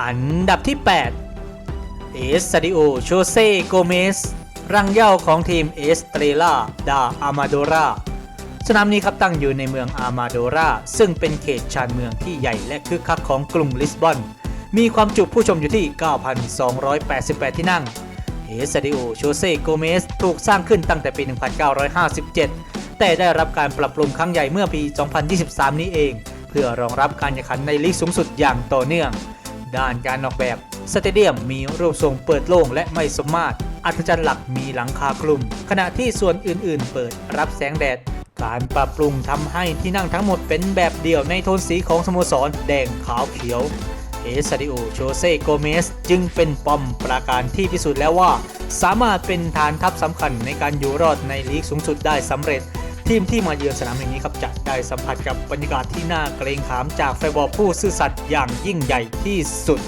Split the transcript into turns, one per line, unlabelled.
อันดับที่ 8 เอสซาดิโอ โชเซ่ โกเมส รังเหย้าของทีมเอสเตรลา ดา อามาโดรา สนามนี้ครับตั้งอยู่ในเมืองอามาโดราซึ่งเป็นเขตชานเมืองที่ใหญ่และคึกคักของกรุงลิสบอนมีความจุผู้ชมอยู่ที่ 9,288 ที่นั่งเอสซาดิโอ โชเซ่ โกเมสถูกสร้างขึ้นตั้งแต่ปี 1957 แต่ได้รับการปรับปรุงครั้งใหญ่เมื่อปี 2023 นี้เองเพื่อรองรับการแข่งขันในลีกสูงสุดอย่างต่อเนื่องด้านการออกแบบสเตเดียมมีรูปทรงเปิดโล่งและไม่สมมาตรอัธจันทร์หลักมีหลังคาคลุมขณะที่ส่วนอื่นๆเปิดรับแสงแดดการปรับปรุงทำให้ที่นั่งทั้งหมดเป็นแบบเดี่ยวในโทนสีของสโมสรแดงขาวเขียวเอสซาดิโอ โชเซ่ โกเมสจึงเป็นป้อมปราการที่พิสูจน์แล้วว่าสามารถเป็นฐานทัพสำคัญในการอยู่รอดในลีกสูงสุดได้สำเร็จทีมที่มาเยือนสนามแห่งนี้ครับจะได้สัมผัสกับบรรยากาศที่น่าเกรงขามจากแฟนบอลผู้ซื่อสัตย์อย่างยิ่งใหญ่ที่สุด